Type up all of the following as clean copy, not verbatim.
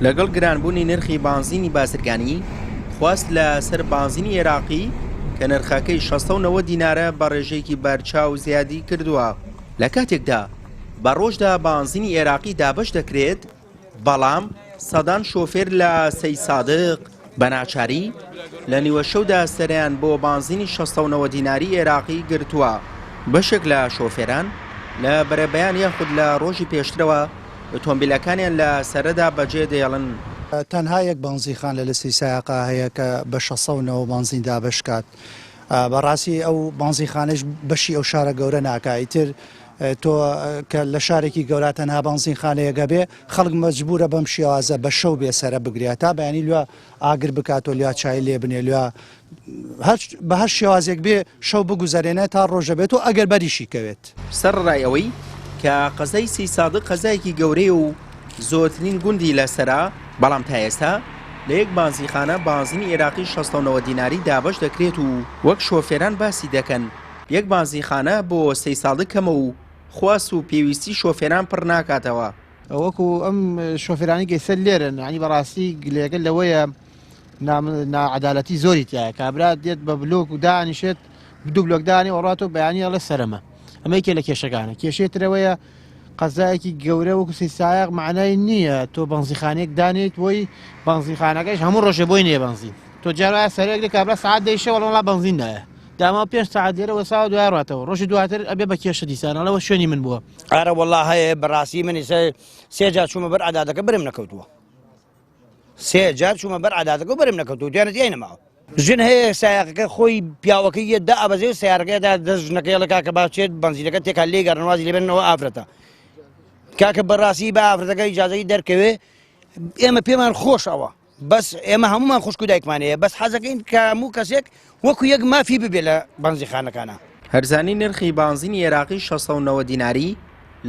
لەگەڵ گرانبوونی نرخی بانزینی بازرگانی خواست لە سەر بانزینی عێراقی کە نرخەکەی 69 دینارە بە ڕێژەیەکی بەرچاو زیادی کردووە. لە کاتێکدا بە ڕۆژدا بانزینی عێراقی دابەش دەکرێت، بەڵام سەدان شۆفێر لە سەی سادق بە ناچاری لە نیوە شەودا سەریان بۆ بانزینی 69 دیناری عێراقی گرتووە. بەشێک لە شۆفێران لە بەرەبەیان یاخود لە ڕۆژی پێشترەوە ئۆتۆمبیلەکانیان لە سەرەدا بەجێ دێڵن. تەنها یەک بانزیخان لە لەستی سایقا هەیە کە بە 609 بانزین دابشکات. بەڕاستی ئەو بانزیخانەش بەشی ئەو شارە گەورە ناکایتر تۆ کە لە شارێکی گەورە تەنها بانزیخانەیەگە بێ خەڵک مەجبورە بەم شێوازە بە شەو بێ سەرە بگرێت تا بەیانی لوە ئاگر بکاتۆ لیا چای لێ بنێ لوە بە هەر شێوازێک بێ شەو بگوزارێنێت تا ڕۆژە بێت و ئەگەر بەریشی کەوێت. سەرڕای ئەوەی کە قەزای سی سادق قەزایەکی گەورەی و زۆرترین گوندی لەسەرا، بەڵام تا ئێستا لە یەک بانزیخانە بانزینی عێراقی 69 دیناری دابش دەکرێت و وەک شۆفێران باسی دەکەن یەک بانزیخانە بۆ سەی سادق کەمە و خواست و پێویستی شۆفێران پڕ ناکاتەوە. وەکو ئەم شۆفێرانی گەیسەر لێرن، ینی بەڕاستی گلێگەل لەوەیە ناعەدالەتی زۆری تایە، کابرا دێت بە بلۆک و دانیشێت دوو بلۆکدانی وەڕاتۆ بەیانی ئەڵێ سەرەمە. ئەمە یەکێ لە کێشەکانە. کێشێترەوەیە قەزایەکی گەورە وەکو سەی سایق معنای نییە تۆ بانزیخانەیەک دانیت وەی بانزیخانەکەش هەموو ڕۆژێ بۆی نییە بانزین. تۆ جارە سەرێک لێ کابرا سعات دەیشە وەڵا بانزین نایە. داما 5 ساعت دێرەوە ساوە دوای ڕاتەوە ڕۆژی دواتر ئەبێ بە کێشە دیسانەوە شوێنی من بووە. ئارە وەڵا هەیە بەڕاستی منی سێ جار چوومە بەر عەدادەکە برم نەکەوتووە. سێ جار چوومە بەر عەدادەکە برم نەکەوتووە دیانەت یای نەماوە. ژن هەیە سایقەکە خۆی پیاوەکەی یەدا ئەبەزێ و سیارەکەیدا دەژنەکەی کاکە باشێت بنزینەکە تێکا لێگەڕنوازی لێبێنەوە ئافرەتە. کاکە بەڕاستی بە ئافرەتەکە ئیجازەی دەرکەوێ ئێمە پێمان خۆشەوە. بەس ئێمە هەمومان خوشک و دایکمانەیە، بەس حەزەکەین کە هەموو کەسێک وەکو یەک مافی ببێ لە بانزیخانەکانە. هەرزانی نرخی بانزینی عێراقی 69 دیناری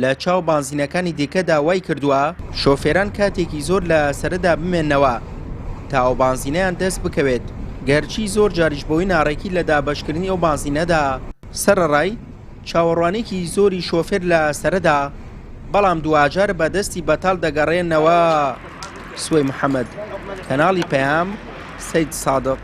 لە چاو بانزینەکانی دیکەدا وای کردووە شۆفێران کاتێکی زۆر لە سەردا بمێنەوە تا ئەو بانزینەیان دەست بکەوێت، گەرچی زۆر جاریش بۆی ناڕێکی لە دابەشکردنی ئەو بانزینەدا سەرڕای چاوەڕوانێکی زۆری شۆفێر لە سەردا، بەڵام دوواجار بە دەستی بەتاڵ دەگەڕێنەوە. سوێی محەممەد، کەناڵی پەیام، سەید سادق.